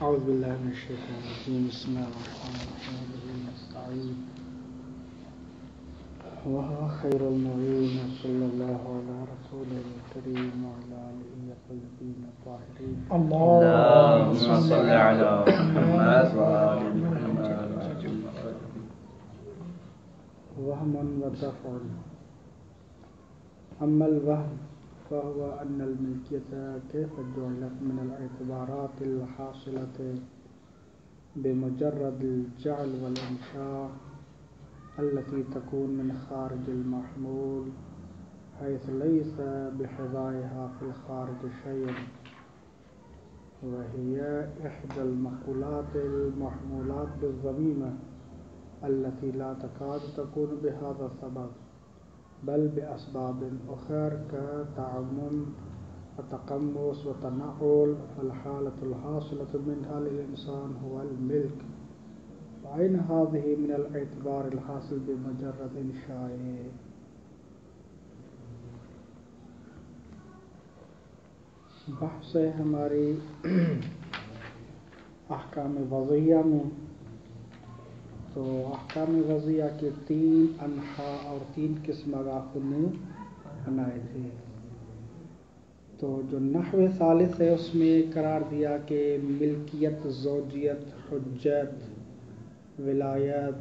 أعوذ بالله من الشيطان الرجيم بسم الله الرحمن الرحيم به نستعين وهو خير المعين صلى الله على رسوله الكريم وعلى آله الطيبين الطاهرين اللهم صل على محمد وآل محمد. وهم ودفع. أما الوهم فهو أن الملكية كيف جعلت من الاعتبارات الحاصلة بمجرد الجعل والإنشاء التي تكون من خارج المحمول حيث ليس بحذائها في الخارج شيء، وهي إحدى المقولات المحمولات بالضميمة التي لا تكاد تكون بهذا السبب بل بأسباب أخرى كتعمم وتقمص وتنعل، فالحالة الحاصلة منها للإنسان هو الملك. وأين هذه من الاعتبار الحاصل بمجرد إنشائه؟ بحث ہے ہماری احکام وضعیہ میں. تو احکام وضعیہ کے 3 انحاء اور 3 قسم آغاخن نے بنائے تھے. تو جو نحو ثالث ہے اس میں قرار دیا کہ ملکیت، زوجیت، حجت، ولایت،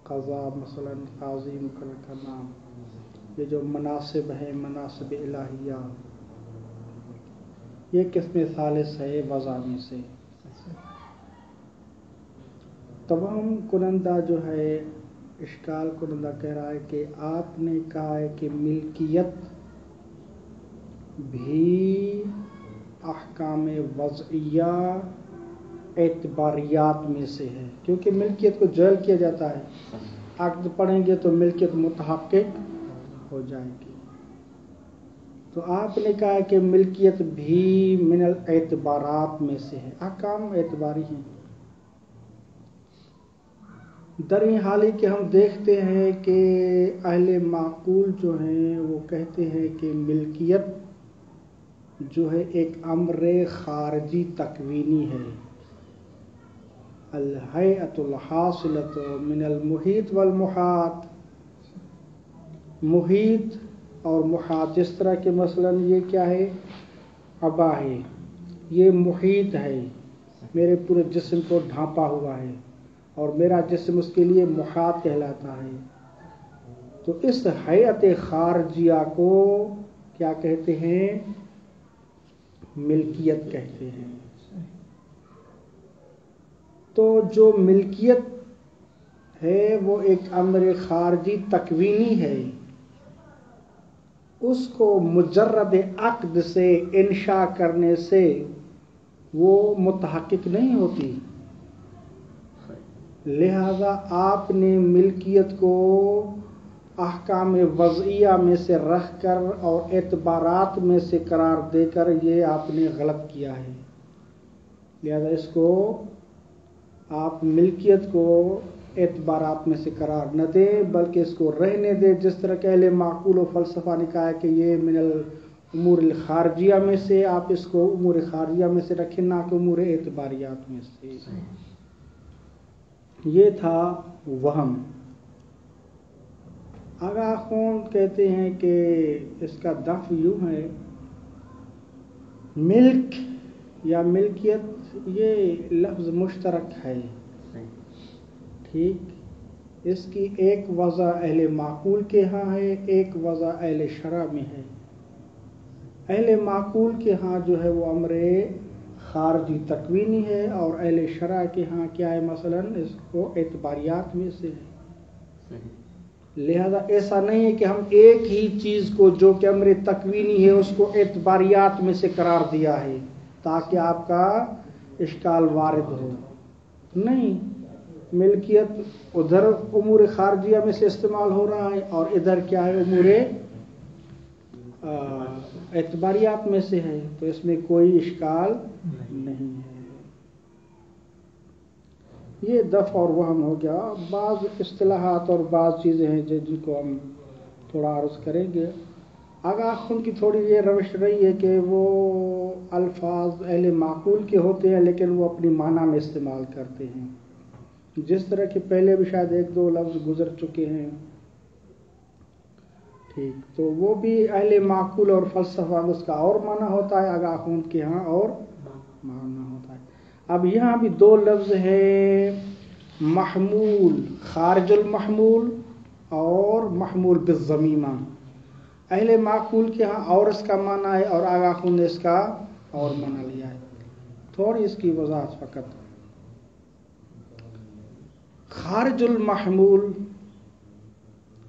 قضا، مثلا قاضی مقرر کرنا، یہ جو مناصب ہیں، مناصب الہیہ، یہ قسم ثالث ہے وضع میں سے. توہم کنندہ جو ہے، اشکال کنندہ کہہ رہا ہے کہ آپ نے کہا ہے کہ ملکیت بھی احکام وضعیہ اعتباریات میں سے ہے، کیونکہ ملکیت کو جعل کیا جاتا ہے. عقد پڑھیں گے تو ملکیت متحقق ہو جائے گی. تو آپ نے کہا ہے کہ ملکیت بھی من الاعتبارات میں سے ہے، احکام اعتباری ہیں. در این حالی کہ ہم دیکھتے ہیں کہ اہل معقول جو ہیں وہ کہتے ہیں کہ ملکیت جو ہے ایک امر خارجی تکوینی ہے. الہیئۃ الحاصلۃ من المحیط والمحاط. محیط اور محاط، جس طرح کہ مثلا یہ کیا ہے، عبا ہے، یہ محیط ہے، میرے پورے جسم کو ڈھانپا ہوا ہے، اور میرا جسم اس کے لیے محاط کہلاتا ہے. تو اس حیات خارجیہ کو کیا کہتے ہیں؟ ملکیت کہتے ہیں. تو جو ملکیت ہے وہ ایک امر خارجی تکوینی ہے، اس کو مجرد عقد سے انشاء کرنے سے وہ متحقق نہیں ہوتی. لہذا آپ نے ملکیت کو احکام وضعیہ میں سے رکھ کر اور اعتبارات میں سے قرار دے کر یہ آپ نے غلط کیا ہے. لہذا اس کو آپ ملکیت کو اعتبارات میں سے قرار نہ دیں، بلکہ اس کو رہنے دیں، جس طرح کہ اہل معقول و فلسفہ نے کہا ہے کہ یہ من الامور الخارجیہ میں سے، آپ اس کو امور خارجیہ میں سے رکھیں، نہ کہ امور اعتباریات میں سے. یہ تھا وہم. آغاخون کہتے ہیں کہ اس کا دفع یوں ہے، ملک یا ملکیت یہ لفظ مشترک ہے، ٹھیک. اس کی ایک وضع اہل معقول کے ہاں ہے، ایک وضع اہل شرع میں ہے. اہل معقول کے ہاں جو ہے وہ امر خارجی تکوینی ہے، اور اہل شرع کے ہاں کیا ہے، مثلا اس کو اعتباریات میں سے ہے. لہذا ایسا نہیں ہے کہ ہم ایک ہی چیز کو جو کہ امر تکوینی ہے اس کو اعتباریات میں سے قرار دیا ہے تاکہ آپ کا اشکال وارد ہو. نہیں، ملکیت ادھر امور خارجیہ میں سے استعمال ہو رہا ہے، اور ادھر کیا ہے، امور اعتباریات میں سے ہے. تو اس میں کوئی اشکال نہیں ہے. یہ دفع اور وہم ہو گیا. بعض اصطلاحات اور بعض چیزیں ہیں جن کو ہم تھوڑا عرض کریں گے. آگاہ خون کی تھوڑی یہ روش رہی ہے کہ وہ الفاظ اہل معقول کے ہوتے ہیں لیکن وہ اپنی معنی میں استعمال کرتے ہیں، جس طرح کہ پہلے بھی شاید ایک دو لفظ گزر چکے ہیں، ٹھیک، تو وہ بھی اہل معقول اور فلسفہ اس کا اور معنی ہوتا ہے، آگاہ خون کے ہاں اور معنی ہوتا ہے۔ اب یہاں بھی دو لفظ ہے، محمول خارج المحمول اور محمول بالضمیمہ۔ اہل معقول کے ہاں اور اس کا معنی ہے اور آگاہ خون نے اس کا اور معنی لیا ہے۔ تھوڑی اس کی وضاحت فقط، خارج المحمول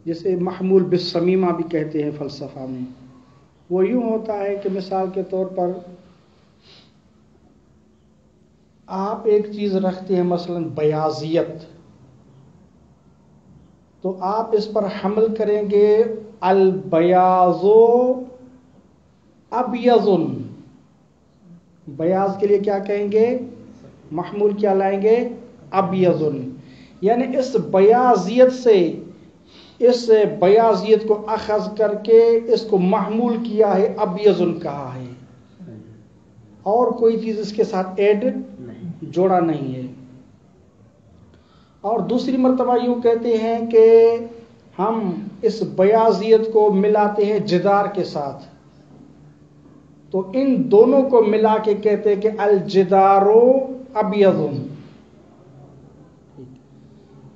جسے محمول بالضمیمہ بھی کہتے ہیں فلسفہ میں، وہ یوں ہوتا ہے کہ مثال کے طور پر آپ ایک چیز رکھتے ہیں مثلا بیاضیت، تو آپ اس پر حمل کریں گے البیاض ابیض، بیاض کے لیے کیا کہیں گے، محمول کیا لائیں گے، ابیض، یعنی اس بیاضیت سے اس بیاضیت کو اخذ کر کے اس کو محمول کیا ہے، ابیض کہا ہے، اور کوئی چیز اس کے ساتھ ایڈ جوڑا نہیں ہے۔ اور دوسری مرتبہ یوں کہتے ہیں کہ ہم اس بیاضیت کو ملاتے ہیں جدار کے ساتھ، تو ان دونوں کو ملا کے کہتے ہیں کہ الجدار ابیض۔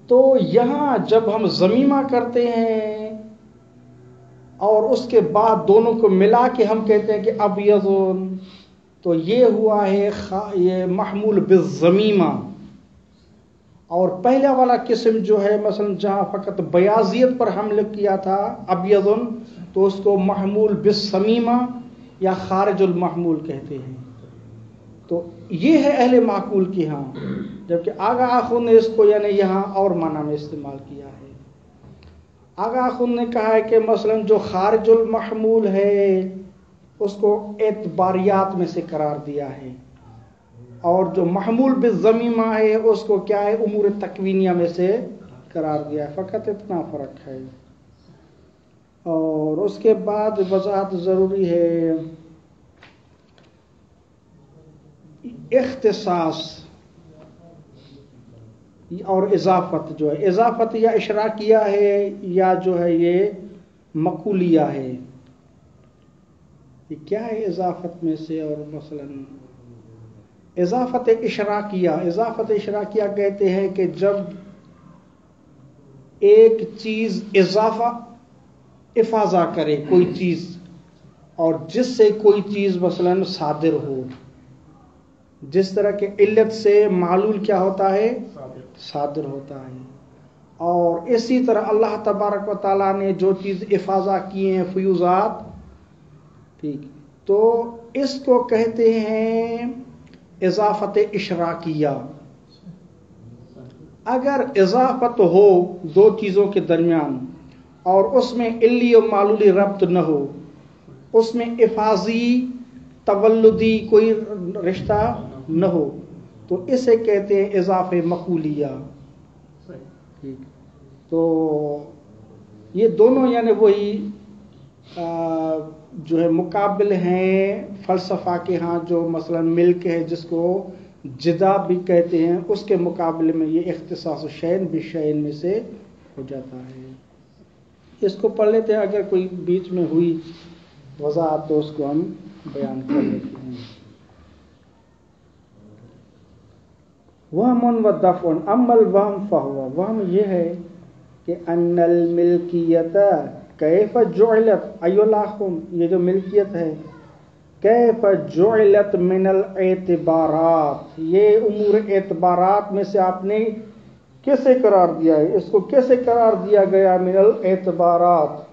تو یہاں جب ہم ضمیمہ کرتے ہیں اور اس کے بعد دونوں کو ملا کے ہم کہتے ہیں کہ ابیض، تو یہ ہوا ہے یہ محمول بالضمیمہ۔ اور پہلا والا قسم جو ہے مثلا جہاں فقط بیاضیت پر حمل کیا تھا ابیض، تو اس کو محمول بالضمیمہ یا خارج المحمول کہتے ہیں۔ تو یہ ہے اہل معقول کی ہاں، جبکہ آگاہ خون نے اس کو یعنی یہاں اور معنی میں استعمال کیا ہے۔ آگاہ خون نے کہا ہے کہ مثلا جو خارج المحمول ہے اس کو اعتباریات میں سے قرار دیا ہے، اور جو محمول بالضمیمہ ہے اس کو کیا ہے، امور تکوینیہ میں سے قرار دیا ہے، فقط اتنا فرق ہے۔ اور اس کے بعد وضاحت ضروری ہے، اختصاص اور اضافت جو ہے، اضافت یا اشراکیہ ہے یا جو ہے یہ مقولیہ ہے۔ یہ کیا ہے اضافت میں سے؟ اور مثلا اضافت اشراکیہ، اضافت اشراکیہ کہتے ہیں کہ جب ایک چیز اضافہ افاضہ کرے کوئی چیز، اور جس سے کوئی چیز مثلا صادر ہو، جس طرح کہ علت سے معلول کیا ہوتا ہے، صادر ہوتا ہے۔ اور اسی طرح اللہ تبارک و تعالیٰ نے جو چیز افاضہ کیے ہیں فیوزات، ٹھیک، تو اس کو کہتے ہیں اضافت اشراکیہ۔ اگر اضافت ہو دو چیزوں کے درمیان اور اس میں علی و معلولی ربط نہ ہو، اس میں افاضی تولدی کوئی رشتہ نہ ہو، تو اسے کہتے ہیں اضافہ مقولیہ۔ تو یہ دونوں یعنی وہی جو ہے مقابل ہیں فلسفہ کے ہاں، جو مثلا ملک ہے جس کو جدا بھی کہتے ہیں، اس کے مقابلے میں یہ اختصاص شین بھی شین میں سے ہو جاتا ہے۔ اس کو پڑھ لیتے ہیں، اگر کوئی بیچ میں ہوئی وضاحت تو اس کو ہم بیان کر لیتے ہیں۔ وہم و دفع، اما الوہم فہو، وہم یہ ہے کہ ان الملکیت کیف جعلت، ایو لاخم، یہ جو ملکیت ہے، کیف جعلت من الاعتبارات، یہ امور اعتبارات میں سے آپ نے کیسے قرار دیا ہے، اس کو کیسے قرار دیا گیا، من الاعتبارات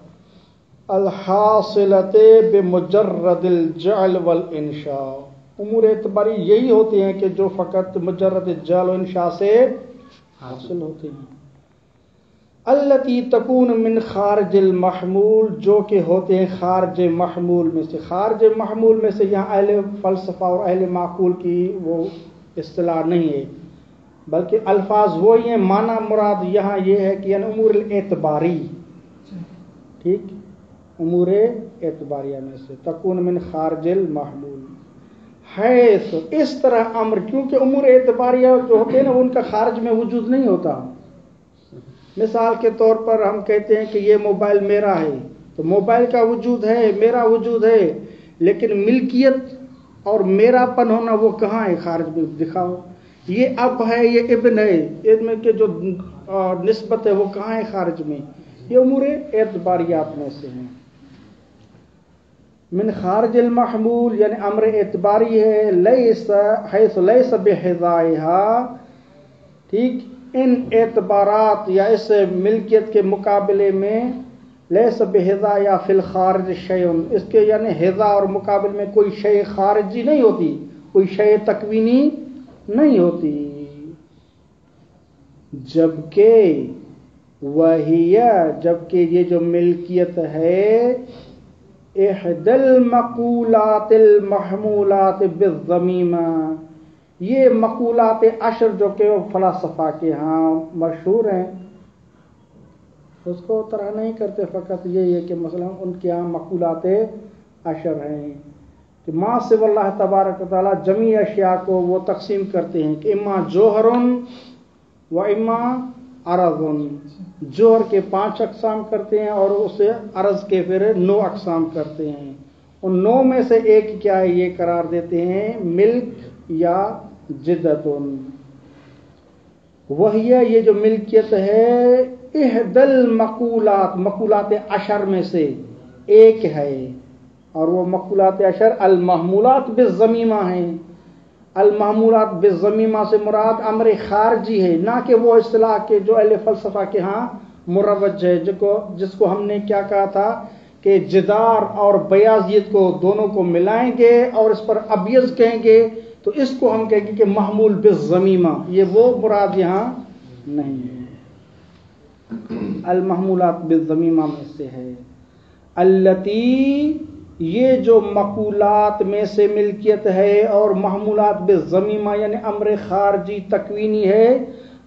الحاصلۃ بمجرد الجعل والانشاء، امور اعتباری یہی ہوتے ہیں کہ جو فقط مجرد جعل و انشاء سے حاصل ہوتے ہیں، التی تکون من خارج المحمول، جو کہ ہوتے ہیں خارج محمول میں سے۔ خارج محمول میں سے یہاں اہل فلسفہ اور اہل معقول کی وہ اصطلاح نہیں ہے، بلکہ الفاظ وہی ہیں، معنی مراد یہاں یہ ہے کہ یعنی امور الاعتباری، ٹھیک، امور اعتباریہ میں سے، تکون من خارج المحمول ہے، تو اس طرح امر، کیونکہ امور اعتباریہ جو ہوتے ہیں نا ان کا خارج میں وجود نہیں ہوتا. مثال کے طور پر ہم کہتے ہیں کہ یہ موبائل میرا ہے، تو موبائل کا وجود ہے، میرا وجود ہے، لیکن ملکیت اور میرا پن ہونا وہ کہاں ہے خارج میں؟ دکھاؤ. یہ اب ہے، یہ ابن ہے، ان میں کے جو نسبت ہے وہ کہاں ہے خارج میں؟ یہ امور اعتباریات میں سے ہیں. من خارج المحمول یعنی امر اعتباری ہے، لیس حیث لیس بحذائها، ٹھیک، ان اعتبارات یا اس ملکیت کے مقابلے میں، لیس بحذا یا فی الخارج شیء، اس کے یعنی حذا اور مقابل میں کوئی شے خارجی نہیں ہوتی، کوئی شے تکوینی نہیں ہوتی. جبکہ یہ جو ملکیت ہے، احد المقولات المحمولات بالضمیمہ، یہ مقولات عشر جو کہ فلاسفہ کے ہاں مشہور ہیں، اس کو طرح نہیں کرتے، فقط یہ ہے کہ مثلا ان کے ہاں مقولات عشر ہیں کہ ما سوى اللہ تبارک و تعالیٰ جمیع اشیاء کو وہ تقسیم کرتے ہیں کہ اما جوہر و اما عرض. جوہر کے 5 اقسام کرتے ہیں اور اسے عرض کے پھر 9 اقسام کرتے ہیں. ان 9 میں سے ایک کیا ہے یہ قرار دیتے ہیں ملک یا جدت. وہی یہ جو ملکیت ہے احد المقولات، مقولات عشر میں سے ایک ہے، اور وہ مقولات عشر المحمولات بالضمیمہ ہیں. المحمولات بالضمیمہ سے مراد امر خارجی ہے، نہ کہ وہ اصطلاح کے جو اہل فلسفہ کے ہاں مروج ہے، جس کو ہم نے کیا کہا تھا کہ جدار اور بیاضیت کو دونوں کو ملائیں گے اور اس پر ابیض کہیں گے، تو اس کو ہم کہیں گے کہ محمول بالضمیمہ. یہ وہ مراد یہاں نہیں ہے. المحمولات بالضمیمہ میں سے ہے. التی، یہ جو مقولات میں سے ملکیت ہے اور محمولات بالضمیمہ یعنی امر خارجی تکوینی ہے،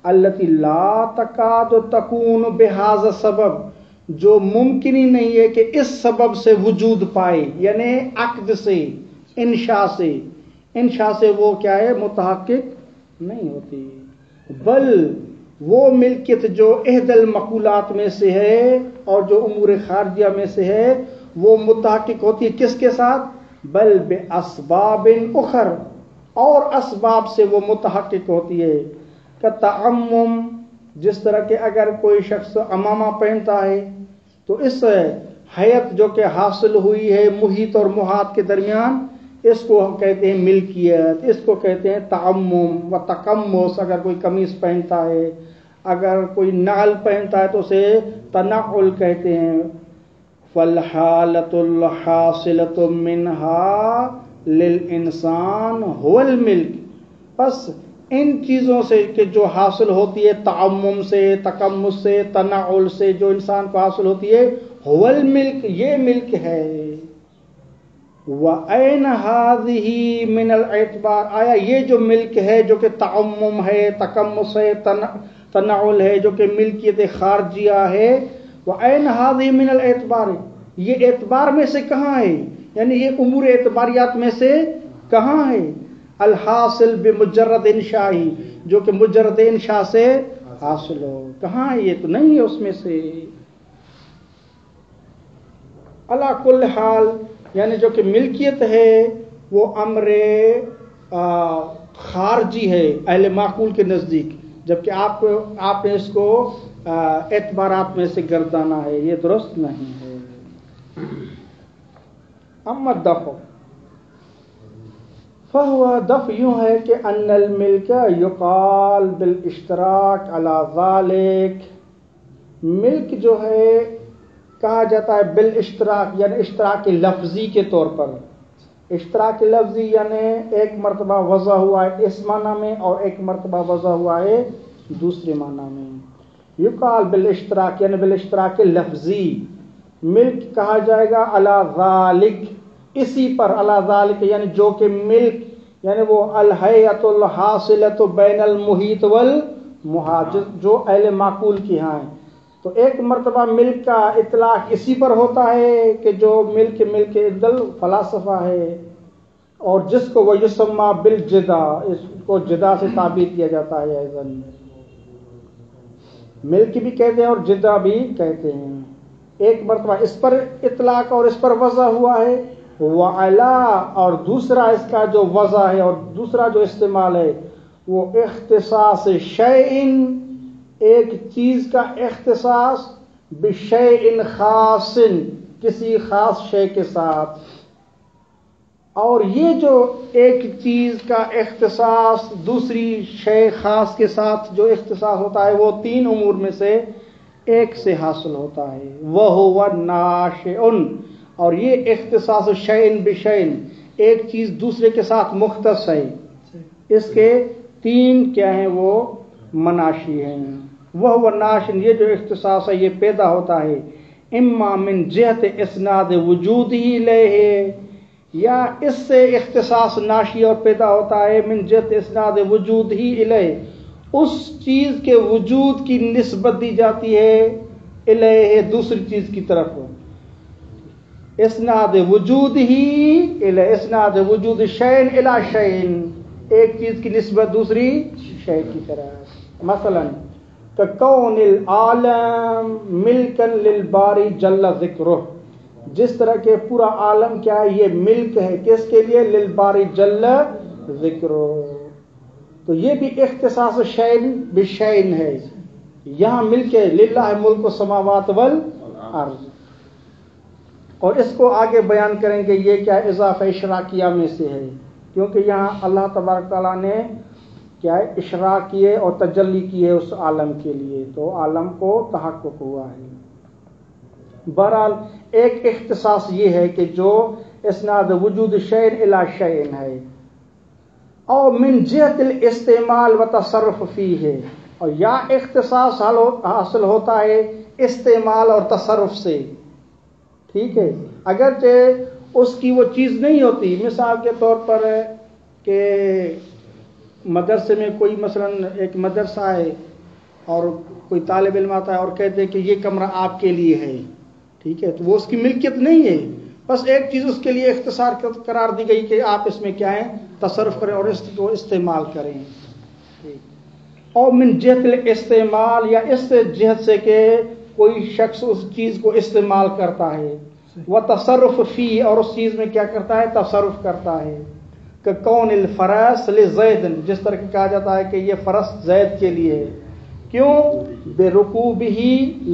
التی لا تکاد تکون بہذا سبب، جو ممکن ہی نہیں ہے کہ اس سبب سے وجود پائے، یعنی عقد سے، انشاء سے وہ کیا ہے متحقق نہیں ہوتی. بل وہ ملکیت جو احد المقولات میں سے ہے اور جو امور خارجیہ میں سے ہے وہ متحقق ہوتی ہے کس کے ساتھ؟ بل باسباب اخر، اور اسباب سے وہ متحقق ہوتی ہے. کتعمم، جس طرح کہ اگر کوئی شخص عمامہ پہنتا ہے تو اس حیت جو کہ حاصل ہوئی ہے محیط اور محاط کے درمیان، اس کو ہم کہتے ہیں ملکیت، اس کو کہتے ہیں تعمم و تقمص. اگر کوئی قمیص پہنتا ہے، اگر کوئی نعل پہنتا ہے تو اسے تنعل کہتے ہیں. فالحالۃ الحاصلۃ منها للانسان هو الملک، بس ان چیزوں سے کہ جو حاصل ہوتی ہے تعمم سے، تقمص سے، تنعل سے، جو انسان کو حاصل ہوتی ہے، هو الملک، یہ ملک ہے. وَأَيْنَ هَذِهِ مِنَ الْاعْتِبَارِ، آیا یہ جو ملک ہے جو کہ تعمم ہے، تقمص ہے، تنعل ہے، جو کہ ملکیت خارجیہ ہے، وَأَيْنَ هَذِهِ مِنَ الْاعْتِبَارِ، یہ اعتبار میں سے کہاں ہے؟ یعنی یہ امور اعتباریات میں سے کہاں ہے؟ الحاصل بمجرد انشائی، جو کہ مجرد انشاء سے حاصل ہو، کہاں ہے؟ یہ تو نہیں ہے اس میں سے. علی کل حال یعنی جو کہ ملکیت ہے وہ امر خارجی ہے اہل معقول کے نزدیک، جبکہ آپ نے اس کو اعتبارات میں سے گردانا ہے، یہ درست نہیں ہے. اما دفع فہو، دفع یوں ہے کہ ان الملک یقال بالاشتراک علی ذالک، ملک جو ہے کہا جاتا ہے بالاشتراک یعنی اشتراک لفظی کے طور پر. اشتراک لفظی یعنی ایک مرتبہ وضع ہوا ہے اس معنی میں اور ایک مرتبہ وضع ہوا ہے دوسرے معنی میں. یقال بالاشتراک یعنی بالاشتراک لفظی، ملک کہا جائے گا علی ذالک، اسی پر، علی ذالک یعنی جو کہ ملک یعنی وہ الہیۃ الحاصلۃ بین المحیط والمحاط جو اہل معقول کی ہاں ہیں. تو ایک مرتبہ ملک کا اطلاق اسی پر ہوتا ہے کہ جو ملک عدل فلاسفہ ہے، اور جس کو وہ یسمى بالجدا، اس کو جدا سے تعبیر کیا جاتا ہے ایضاً، ملک بھی کہتے ہیں اور جدا بھی کہتے ہیں۔ ایک مرتبہ اس پر اطلاق اور اس پر وضع ہوا ہے، وعلا، اور دوسرا اس کا جو وضع ہے اور دوسرا جو استعمال ہے وہ اختصاص شیئن، ایک چیز کا اختصاص، بشیئن خاص، کسی خاص شے کے ساتھ۔ اور یہ جو ایک چیز کا اختصاص دوسری شے خاص کے ساتھ جو اختصاص ہوتا ہے وہ تین امور میں سے ایک سے حاصل ہوتا ہے، وَهُوَ نَاشِئٌ، اور یہ اختصاص شیئن بشیئن، ایک چیز دوسرے کے ساتھ مختص ہے، اس کے تین کیا ہیں، وہ مناشی ہیں۔ وَهُوَ نَاشِئٌ، یہ جو اختصاص ہے یہ پیدا ہوتا ہے اما من جہت اسناد وجودی الیہ، یا اس سے اختصاص ناشی اور پیدا ہوتا ہے من جہت اسناد وجود ہی الیہ، اس چیز کے وجود کی نسبت دی جاتی ہے الیہ، دوسری چیز کی طرف، اسناد وجود ہی الیہ، اسناد وجود شیئن الی شیئن، ایک چیز کی نسبت دوسری شے کی طرف۔ مثلا کون العالم ملکن للباری جل ذکرہ، جس طرح کہ پورا عالم کیا ہے، یہ ملک ہے کس کے لیے، للباری جل ذکرہ، تو یہ بھی اختصاص شیئن بشیئن ہے، یہاں ملک ہے، للہ ملک السماوات والارض، اور اس کو آگے بیان کریں گے یہ کیا اضافہ اشراقیہ میں سے ہے، کیونکہ یہاں اللہ تبارک تعالیٰ نے کیا ہے اشراق کیے اور تجلی کی ہے اس عالم کے لیے، تو عالم کو تحقق ہوا ہے۔ بہرحال ایک اختصاص یہ ہے کہ جو اسناد وجود شیئن الی شیئن ہے، اور من جہت الاستعمال و تصرف فیہ، اور یا اختصاص حاصل ہوتا ہے استعمال اور تصرف سے، ٹھیک ہے، اگرچہ اس کی وہ چیز نہیں ہوتی، مثال کے طور پر کہ مدرسے میں کوئی مثلا ایک مدرسہ ہے اور کوئی طالب علم آتا ہے اور کہتے ہیں کہ یہ کمرہ آپ کے لیے ہے، ٹھیک ہے، تو وہ اس کی ملکیت نہیں ہے، بس ایک چیز اس کے لیے اختصار قرار دی گئی کہ آپ اس میں کیا ہے تصرف کریں اور اس کو استعمال کریں، اور من جہت الاستعمال، یا اس جہت سے کہ کوئی شخص اس چیز کو استعمال کرتا ہے، وہ تصرف فی، اور اس چیز میں کیا کرتا ہے تصرف کرتا ہے، کہ کون الفرس لزید، جس طرح کہ کہا جاتا ہے کہ یہ فرس زید کے لیے ہے، کیوں، بے رکوبہ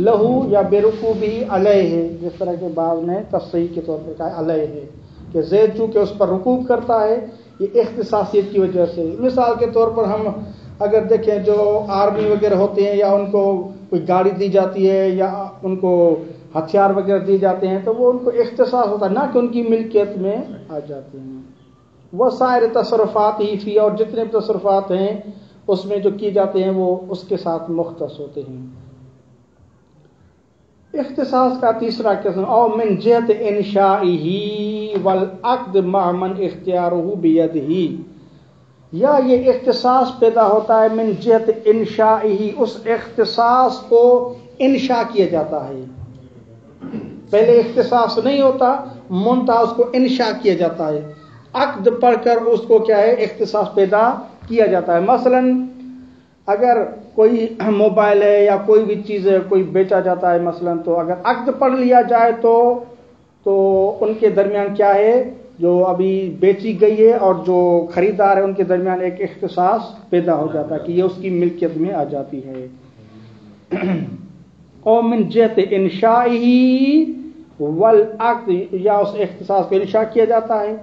لہو، یا بے رکوبہ علیہ ہے، جس طرح کے بعض نے تصحیح کے طور پر کہا علیہ ہے کہ زید چونکہ اس پر رکوب کرتا ہے، یہ اختصاصیت کی وجہ سے۔ مثال کے طور پر ہم اگر دیکھیں جو آرمی وغیرہ ہوتے ہیں، یا ان کو کوئی گاڑی دی جاتی ہے یا ان کو ہتھیار وغیرہ دی جاتے ہیں، تو وہ ان کو اختصاص ہوتا ہے، نہ کہ ان کی ملکیت میں آ جاتے ہیں۔ وہ سائر تصرفات ہی فی، اور جتنے تصرفات ہیں اس میں جو کی جاتے ہیں وہ اس کے ساتھ مختص ہوتے ہیں۔ اختصاص کا تیسرا قسم، او من جہت انشائہ والعقد مع من اختیارہ بیدہ، یا یہ اختصاص پیدا ہوتا ہے من جہت انشائہ، اس اختصاص کو انشاء کیا جاتا ہے، پہلے اختصاص نہیں ہوتا، منتہا اس کو انشاء کیا جاتا ہے، عقد پڑھ کر اس کو کیا ہے اختصاص پیدا کیا جاتا ہے۔ مثلا اگر کوئی موبائل ہے یا کوئی بھی چیز ہے کوئی بیچا جاتا ہے مثلا، تو اگر عقد پڑھ لیا جائے تو ان کے درمیان کیا ہے، جو ابھی بیچی گئی ہے اور جو خریدار ہے ان کے درمیان ایک اختصاص پیدا ہو جاتا ہے کہ یہ اس کی ملکیت میں آ جاتی ہے۔ اور من جہت انشائہ والعقد، یا اس اختصاص کو انشاء کیا جاتا ہے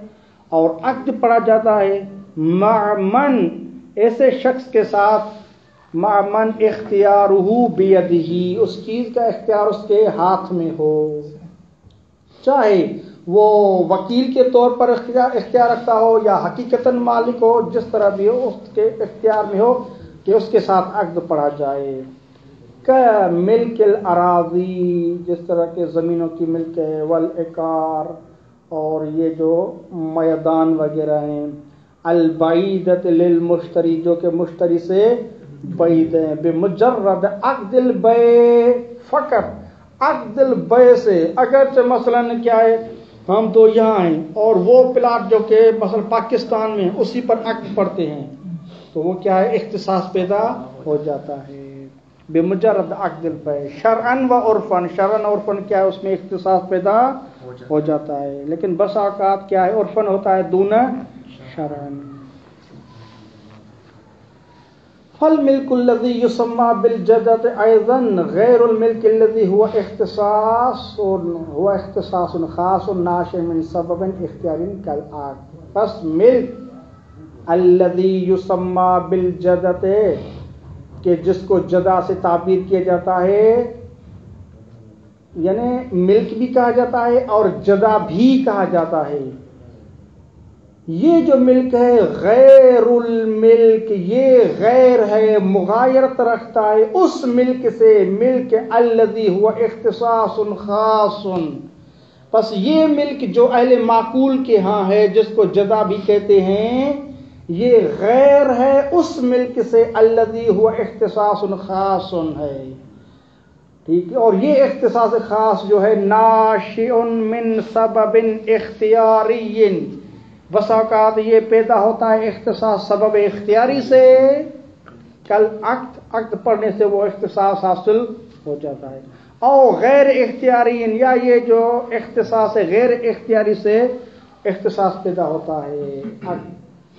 اور عقد پڑھا جاتا ہے، مع من، ایسے شخص کے ساتھ، مع من اختیارہ بیدہ، اس چیز کا اختیار اس کے ہاتھ میں ہو، چاہے وہ وکیل کے طور پر اختیار رکھتا ہو یا حقیقتاً مالک ہو، جس طرح بھی ہو اس کے اختیار میں ہو کہ اس کے ساتھ عقد پڑھا جائے۔ کہ ملک الاراضی، جس طرح کے زمینوں کی ملک ہے، والعقار، اور یہ جو میدان وغیرہ ہیں، البعیدۃ للمشتری، جو کہ مشتری سے بعید ہیں، بمجرد عقد البیع فقط عقد البیع سے، اگرچہ مثلا کیا ہے ہم تو یہاں ہیں اور وہ پلاٹ جو کہ مثلا پاکستان میں اسی پر عقد پڑتے ہیں، تو وہ کیا ہے اختصاص پیدا ہو جاتا ہے بمجرد عقد البیع، شرعن و عرفن، شرعن و عرفن کیا ہے اس میں اختصاص پیدا ہو جاتا ہے، لیکن بس اوقات کیا ہے عرفن ہوتا ہے دون شرعن۔ فالملك الذي يسمى بالجدة أيضا غير الملك الذي هو اختصاص خاص ناشئ من سبب اختیاری كالعقد۔ پس ملک الذي يسمى بالجدة کہ جس کو جدا سے تعبیر کیا جاتا ہے، یعنی ملک بھی کہا جاتا ہے اور جدا بھی کہا جاتا ہے، یہ جو ملک ہے غیر الملک، یہ غیر ہے، مغایرت رکھتا ہے اس ملک سے، ملک الذی ہوا اختصاص خاص، پس یہ ملک جو اہل معقول کے ہاں ہے جس کو جدا بھی کہتے ہیں، یہ غیر ہے اس ملک سے الذی ہوا اختصاص خاص ہے، ٹھیک ہے، اور یہ اختصاص خاص جو ہے ناشئ من سبب اختیاری، بس اوقات یہ پیدا ہوتا ہے اختصاص سبب اختیاری سے، کل عقد پڑھنے سے وہ اختصاص حاصل ہو جاتا ہے، اور غیر اختیاری یا یہ جو اختصاص غیر اختیاری سے اختصاص پیدا ہوتا ہے،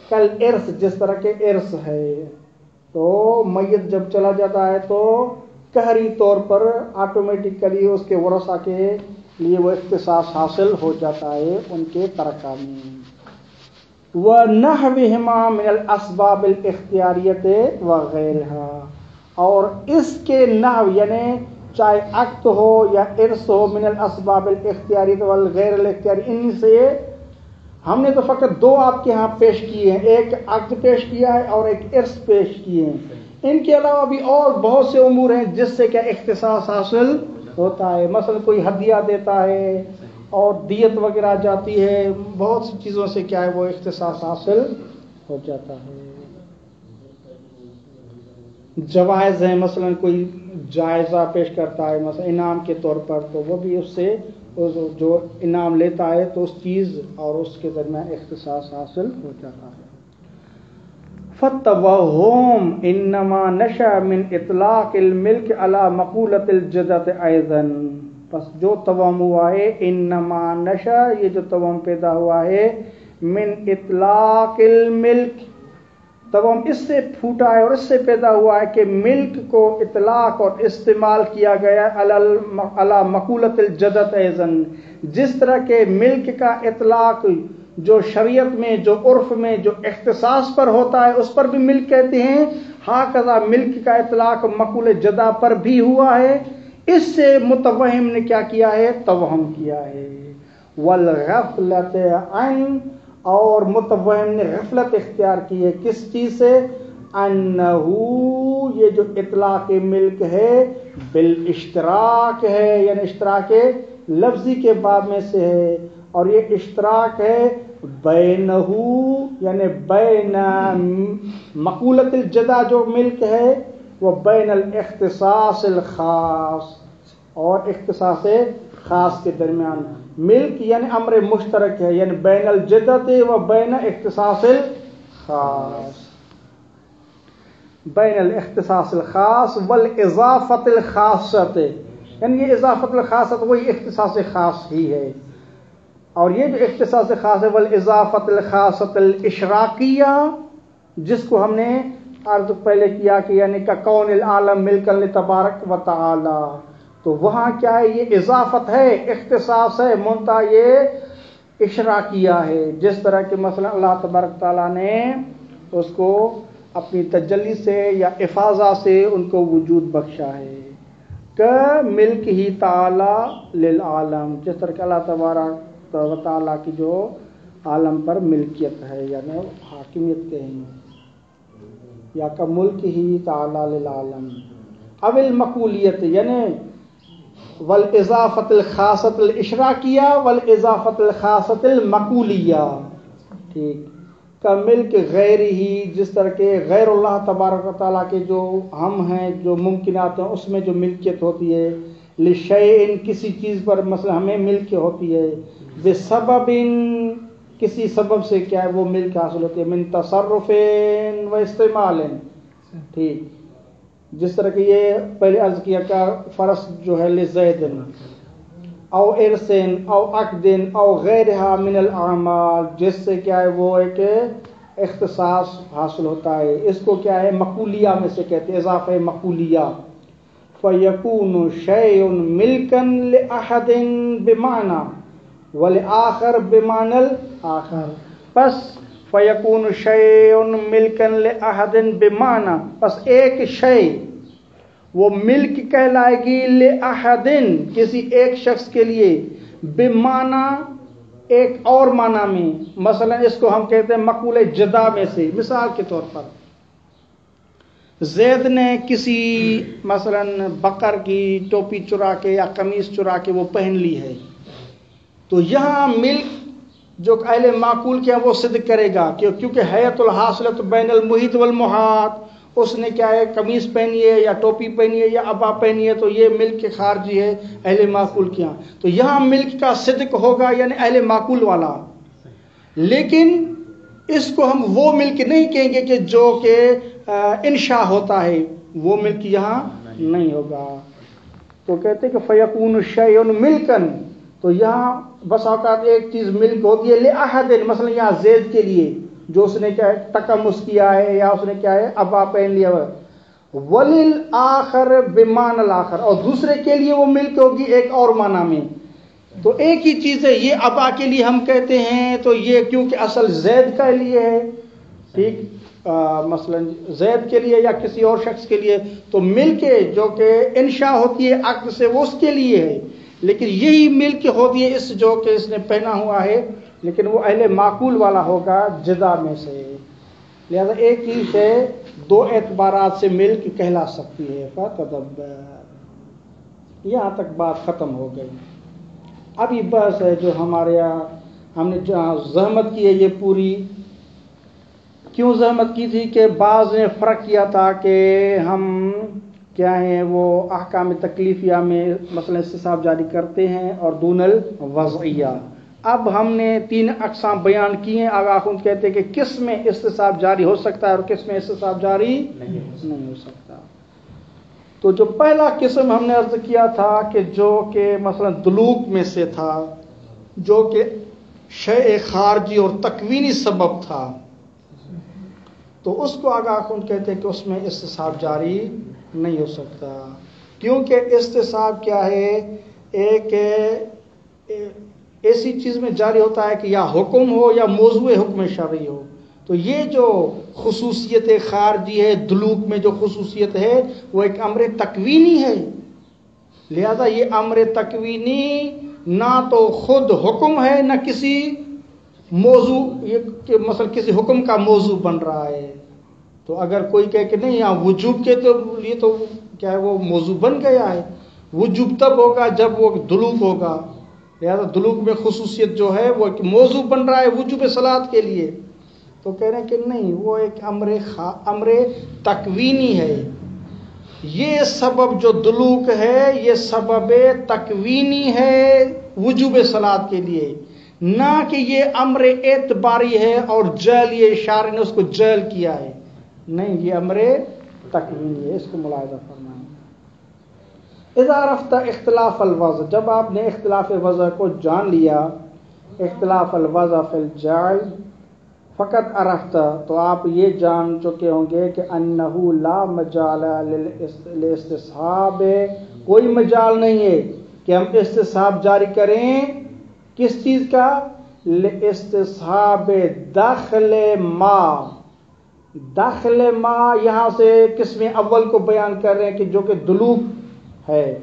کل ارث، جس طرح کے ارث ہے، تو میت جب چلا جاتا ہے تو قہری طور پر آٹومیٹکلی اس کے ورثہ کے لیے وہ اختصاص حاصل ہو جاتا ہے ان کے ترکہ میں۔ وَنَحْوِهِمَا مِنَ الْأَسْبَابِ الْإِخْتِيَارِيَّةِ وَغَيْرِهَا، اور اس کے نحو یعنی چاہے عقد ہو یا ارث ہو، من الاسباب الاختیاریۃ والغیر الاختیاری، ان سے ہم نے تو فقط دو آپ کے ہاں پیش کیے ہیں، ایک عقد پیش کیا ہے اور ایک ارث پیش کیے ہیں، ان کے علاوہ بھی اور بہت سے امور ہیں جس سے کیا اختصاص حاصل ہوتا ہے، مثلا کوئی ہدیہ دیتا ہے اور دیت وغیرہ جاتی ہے، بہت سی چیزوں سے کیا ہے وہ اختصاص حاصل ہو جاتا ہے۔ جوائز ہیں، مثلا کوئی جائزہ پیش کرتا ہے مثلا انعام کے طور پر، تو وہ بھی اس سے جو انعام لیتا ہے تو اس چیز اور اس کے درمیان اختصاص حاصل ہو جاتا ہے۔ فالتوہم انما نشأ من اطلاق الملک علی مقولۃ الجدۃ ایضا، پس جو توہم ہوا ہے، انما نشأ، یہ جو توہم پیدا ہوا ہے، من اطلاق الملک، توہم اس سے پھوٹا ہے اور اس سے پیدا ہوا ہے کہ ملک کو اطلاق اور استعمال کیا گیا علی مقولۃ الجدۃ ایضا، جس طرح کے ملک کا اطلاق جو شریعت میں، جو عرف میں، جو اختصاص پر ہوتا ہے اس پر بھی ملک کہتے ہیں، ہاکذا ملک کا اطلاق مقول جدا پر بھی ہوا ہے، اس سے متوہم نے کیا کیا ہے، توہم کیا ہے۔ والغفلۃ عن، اور متوہم نے غفلت اختیار کی ہے کس چیز سے، انہو، یہ جو اطلاق ملک ہے، بالاشتراک ہے، یعنی اشتراک لفظی کے باب میں سے ہے، اور یہ اشتراک ہے بینہو، یعنی بین مقولۃ الجدہ جو ملک ہے، وہ بین الاختصاص الخاص، اور اختصاص خاص کے درمیان، ملک یعنی امر مشترک ہے، یعنی بین الجدت و بین اختصاص الخاص، بین الاختصاص الخاص والاضافت الخاصت، یعنی یہ اضافت الخاصت وہی اختصاص خاص ہی ہے، اور یہ جو اختصاص خاص ہے والاضافت الخاصت الاشراقیہ، جس کو ہم نے عرض پہلے کیا کہ یعنی کا کون العالم ملکا لتبارک و تعالی، تو وہاں کیا ہے، یہ اضافت ہے، اختصاص ہے، منتہا یہ اشراقیہ ہے، جس طرح کہ مثلا اللہ تبارک تعالیٰ نے اس کو اپنی تجلی سے یا افاضہ سے ان کو وجود بخشا ہے، کہ ملک ہی تعالی للعالم، جس طرح کہ اللہ تبارک و تعالیٰ کی جو عالم پر ملکیت ہے، یعنی حاکمیت کہیں، یا کا ملک ہی تعالی للعالم، اب المقولیت یعنی والاضافت الخاصت الاشراکیہ والاضافت الخاصت المقولیہ، ٹھیک، کا ملک غیر ہی، جس طرح کے غیر اللہ تبارک و تعالیٰ کے جو ہم ہیں، جو ممکنات ہیں، اس میں جو ملکیت ہوتی ہے، لشیء کسی چیز پر مثلا ہمیں ملک ہوتی ہے، بسبب کسی سبب سے کیا ہے وہ ملک حاصل ہوتی ہے، من تصرف و استعمال، ٹھیک، جس طرح کہ یہ پہلے عرض کیا کہ فرض جو ہے لزید او ارسن او عقد او غیرها من الاعمال، جس سے کیا ہے وہ ایک اختصاص حاصل ہوتا ہے، اس کو کیا ہے مقولیہ میں سے کہتے ہیں، اضافہ مقولیہ، فیکون شیء ملکا لأحد بمعنی والآخر بمعنی الآخر، پس فیکون شیء ملکا لأحد بمعنی، پس ایک شے وہ ملک کہلائے گی لأحد کسی ایک شخص کے لیے، بمعنی ایک اور معنی میں، مثلا اس کو ہم کہتے ہیں مقولہ جدا میں سے، مثال کے طور پر زید نے کسی مثلا بقر کی ٹوپی چرا کے یا قمیص چرا کے وہ پہن لی ہے، تو یہاں ملک جو اہل معقول کیا وہ صدق کرے گا کہ کیونکہ حیۃ الحاصلۃ بین المحیط والمحاط، اس نے کیا ہے قمیص پہنی ہے یا ٹوپی پہنی ہے یا عبا پہنی ہے، تو یہ ملک کے خارجی ہے اہل معقول کے یہاں، تو یہاں ملک کا صدق ہوگا یعنی اہل معقول والا، لیکن اس کو ہم وہ ملک نہیں کہیں گے کہ جو کہ انشاء ہوتا ہے، وہ ملک یہاں نہیں ہوگا، تو کہتے کہ فیکون شیء ملکن، تو یہاں بس اوقات ایک چیز ملک ہوتی ہے لأحد، مثلا یہاں زید کے لیے جو اس نے کیا ہے تکمس کیا ہے یا اس نے کیا ہے ابا پہن لیا ہے، وللآخر بمعنی الآخر، اور دوسرے کے لیے وہ ملک ہوگی ایک اور معنی میں، تو ایک ہی چیز ہے، یہ ابا کے لیے ہم کہتے ہیں تو یہ کیونکہ اصل زید کے لیے ہے، ٹھیک، مثلا زید کے لیے یا کسی اور شخص کے لیے، تو ملک جو کہ انشاء ہوتی ہے عقد سے وہ اس کے لیے ہے، لیکن یہی ملک ہوتی ہے اس جو کہ اس نے پہنا ہوا ہے، لیکن وہ اہل معقول والا ہوگا جدا میں سے، لہذا ایک ہی سے دو اعتبارات سے ملک کہلا سکتی ہے، فتدبر، یہاں تک بات ختم ہو گئی۔ اب یہ بحث ہے جو ہمارے یہاں ہم نے جہاں زحمت کی ہے، یہ پوری کیوں زحمت کی تھی کہ بعض نے فرق کیا تھا کہ ہم کیا ہیں وہ احکام تکلیفیہ میں مثلا استصحاب جاری کرتے ہیں اور دون الوضعیہ، اب ہم نے 3 اقسام بیان کی ہیں، آخر کہتے ہیں کہ کس میں استصحاب جاری ہو سکتا ہے اور کس میں استصحاب جاری نہیں ہو سکتا، تو جو پہلا قسم ہم نے عرض کیا تھا کہ جو کہ مثلا دلوک میں سے تھا، جو کہ شیء خارجی اور تکوینی سبب تھا، تو اس کو آگاہ کن کہتے ہیں کہ اس میں استصحاب جاری نہیں ہو سکتا، کیونکہ استصحاب کیا ہے، ایک ایسی چیز میں جاری ہوتا ہے کہ یا حکم ہو یا موضوع حکم شرعی ہو، تو یہ جو خصوصیت خارجی ہے دلوک میں، جو خصوصیت ہے وہ ایک امر تکوینی ہے، لہذا یہ امر تکوینی نہ تو خود حکم ہے نہ کسی موضوع، یہ کہ مثلا کسی حکم کا موضوع بن رہا ہے، تو اگر کوئی کہے کہ نہیں یہاں وجوب کے تو یہ تو کیا ہے وہ موضوع بن گیا ہے، وجوب تب ہوگا جب وہ دلوک ہوگا، لہذا دلوک میں خصوصیت جو ہے وہ ایک موضوع بن رہا ہے وجوب صلاۃ کے لیے، تو کہہ رہے ہیں کہ نہیں، وہ ایک امر تکوینی ہے، یہ سبب جو دلوک ہے یہ سبب تکوینی ہے وجوب صلاۃ کے لیے، نہ کہ یہ امر اعتباری ہے اور جعل، یہ شارع نے اس کو جعل کیا ہے، نہیں، یہ امر تکوینی ہے، اس کو ملاحظہ فرمائیں۔ اذا عرفت اختلاف الوضع، جب آپ نے اختلاف وضع کو جان لیا، اختلاف الوضع فی الجعل فقط عرفت، تو آپ یہ جان چکے ہوں گے کہ انہ لا مجال للاستصحاب، کوئی مجال نہیں ہے کہ ہم استصحاب جاری کریں، کس چیز کا؟ لاستصحاب دخل ما، دخل ما یہاں سے قسم اول کو بیان کر رہے ہیں کہ جو کہ دلوک ہے،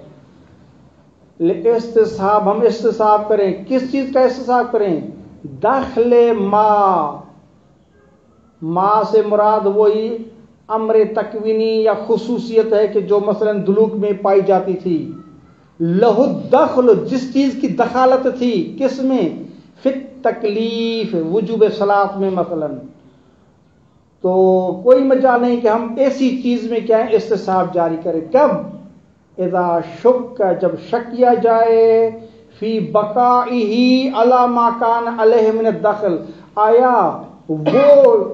استصحاب، ہم استصحاب کریں، کس چیز کا استصحاب کریں؟ دخل ما سے مراد وہی امر تکوینی یا خصوصیت ہے کہ جو مثلا دلوک میں پائی جاتی تھی، لہو الدخل، جس چیز کی دخالت تھی، کس میں؟ فی التکلیف، وجوب صلاۃ میں مثلا، تو کوئی مجال نہیں کہ ہم ایسی چیز میں کیا ہے استصحاب جاری کریں، کب؟ اذا شک جب شک کیا جائے فی بقائہی علی ما کان علیہ من الدخل آیا وہ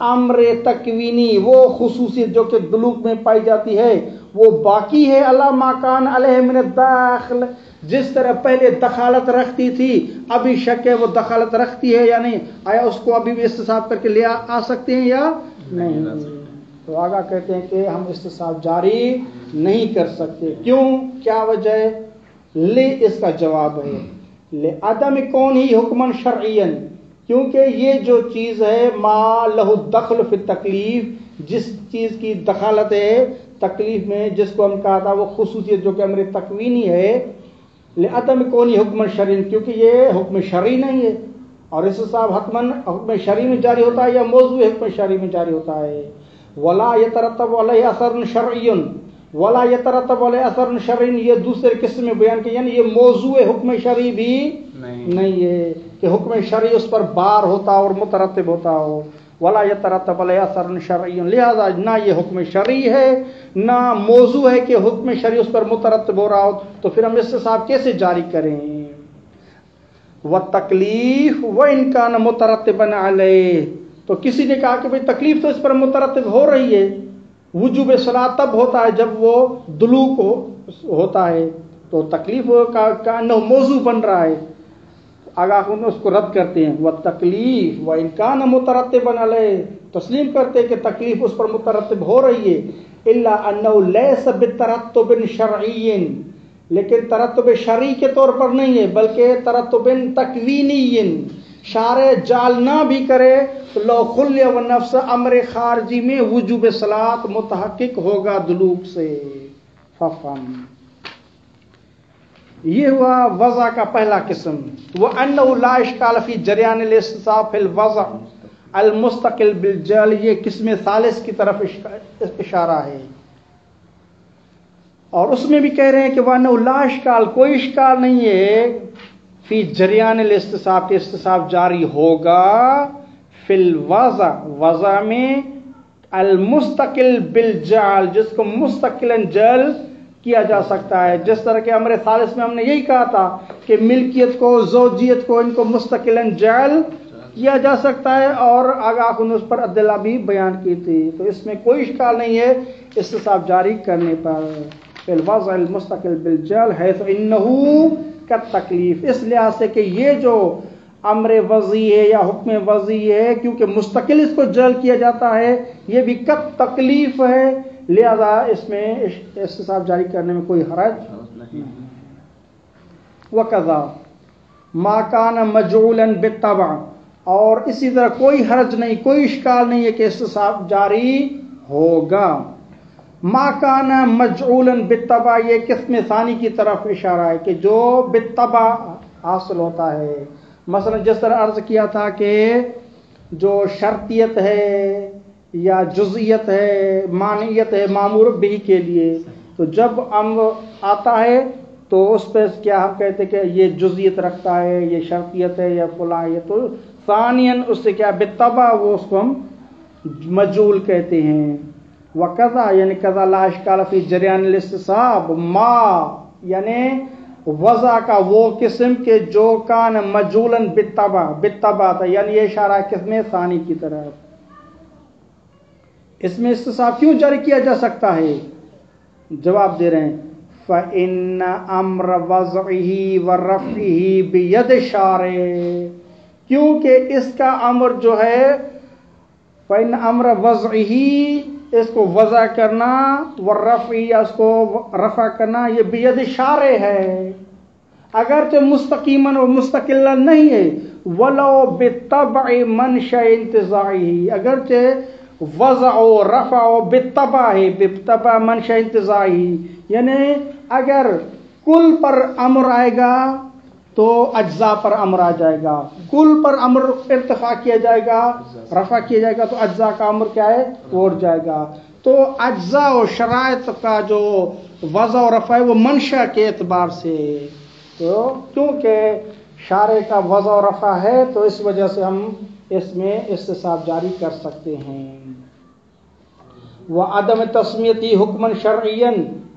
امر تکوینی وہ خصوصیت جو کہ دلوک میں پائی جاتی ہے وہ باقی ہے علی ما کان علیہ من الدخل جس طرح پہلے دخالت رکھتی تھی ابھی شک ہے وہ دخالت رکھتی ہے یا نہیں آیا اس کو ابھی بھی استصحاب کر کے لے آ سکتے ہیں یا نہیں تو آگاہ کہتے ہیں کہ ہم استصحاب جاری نہیں کر سکتے کیوں کیا وجہ ہے لے اس کا جواب ہے لے عدم کون ہی حکمن شرعین کیونکہ یہ جو چیز ہے ما لہ دخل فی التکلیف جس چیز کی دخالت ہے تکلیف میں جس کو ہم کہا تھا وہ خصوصیت جو کہ امر تکوینی ہے لعدم کون ہی حکم شرعی کیونکہ یہ حکم شرعی نہیں ہے اور اس حساب حتمن حکم شرعی میں جاری ہوتا ہے یا موضوع حکم شرعی میں جاری ہوتا ہے ولا یترتب علیہ اثر شرعی ولا یترتب علیہ اثر شرعی یہ دوسرے قسم میں بیان کیا یعنی یہ موضوع حکم شرعی بھی نہیں ہے کہ حکم شرعی اس پر بار ہوتا اور مترتب ہوتا ہو ولا یترتب علیہ اثر شرعی لہذا نہ یہ حکم شرعی ہے نہ موضوع ہے کہ حکم شرعی اس پر مترتب ہو رہا ہو تو پھر ہم استصحاب کیسے جاری کریں والتکلیف وان کان مترتبا علیہ تو کسی نے کہا کہ بھئی تکلیف تو اس پر مترتب ہو رہی ہے وجوب صلاۃ تب ہوتا ہے جب وہ دلوک ہوتا ہے تو تکلیف کا موضوع بن رہا ہے آگاہ اس کو رد کرتے ہیں وہ تکلیف و انکان مترتب علیہ تسلیم کرتے ہیں کہ تکلیف اس پر مترتب ہو رہی ہے الا انه ليس بترتب شرعی لیکن ترتب شرعی کے طور پر نہیں ہے بلکہ ترتب تکوینی شارع جال نہ بھی کرے تو لو خلی و نفس امر خارجی میں وجوب صلاۃ متحقق ہوگا دلوک سے ففهم یہ ہوا وضع کا پہلا قسم وَأَنَّهُ لَا إِشْكَالَ فِي جَرْيَانِ الْاسْتِصْحَابِ فِي الْوَضْعِ الْمُسْتَقِلِ بِالْجَعْلِ یہ قسم ثالث کی طرف اشارہ ہے اور اس میں بھی کہہ رہے ہیں کہ وَأَنَّهُ لَا إِشْكَالَ کوئی اشکال نہیں ہے فی جریان الاستصحاب کے استصحاب جاری ہوگا فی الوضع وضع میں المستقل بالجعل جس کو مستقلاً جعل کیا جا سکتا ہے جس طرح کے امر ثالث میں ہم نے یہی کہا تھا کہ ملکیت کو زوجیت کو ان کو مستقلاً جعل کیا جا سکتا ہے اور آگاہ اس پر عدلہ بھی بیان کی تھی تو اس میں کوئی اشکال نہیں ہے استصحاب جاری کرنے پر فی الوضع المستقل بالجعل حیث انہو کا تکلیف اس لحاظ سے کہ یہ جو امر وضعی ہے یا حکم وضعی ہے کیونکہ مستقل اس کو جعل کیا جاتا ہے یہ بھی کب تکلیف ہے لہذا اس میں استصحاب جاری کرنے میں کوئی حرج نہیں وَقَضَى مَا كَانَ مَجْعُولًا بِالطَّبْعِ اور اسی طرح کوئی حرج نہیں کوئی اشکال نہیں ہے کہ استصحاب جاری ہوگا ما کان مجعولا بالطبع یہ قسم ثانی کی طرف اشارہ ہے کہ جو بالطبع حاصل ہوتا ہے مثلا جس طرح عرض کیا تھا کہ جو شرطیت ہے یا جزئیت ہے مانعیت ہے مامور بھی کے لیے تو جب امر آتا ہے تو اس پہ کیا ہم کہتے کہ یہ جزئیت رکھتا ہے یہ شرطیت ہے یا فلاں یہ تو ثانیاً اس سے کیا بالطبع وہ اس کو ہم مجعول کہتے ہیں وَقَضَى یعنی قضا لا اشکال فی جریان الاستصحاب ما یعنی وضع کا وہ قسم کے جو کان مجعولاً بالطبع تھا یعنی یہ اشارہ قسم ثانی کی طرف اس میں استصحاب کیوں جاری کیا جا سکتا ہے جواب دے رہے ہیں فَإِنَّ أَمْرَ وَضْعِهِ وَرَفْعِهِ بِيَدِ الشَّارِعِ کیونکہ اس کا امر جو ہے فَإِنَّ أَمْرَ وَضْعِهِ اس کو وضع کرنا ورفع یا اس کو رفع کرنا یہ بید شارع ہے اگرچہ مستقیما و مستقلا نہیں ہے ولو بالطبع منشأ انتزاعی اگرچہ وضع و رفع و بالطبع ہے بالطبع منشأ انتزاعی یعنی اگر کل پر امر آئے گا تو اجزاء پر امر آ جائے گا کل پر امر ارتفاع کیا جائے گا رفع کیا جائے گا تو اجزاء کا امر کیا ہے اور جائے گا تو اجزاء و شرائط کا جو وضع و رفع ہے وہ منشأ کے اعتبار سے تو کیونکہ شارع کا وضع و رفع ہے تو اس وجہ سے ہم اس میں استصحاب جاری کر سکتے ہیں وعدم تسمیتی حکما شرعیا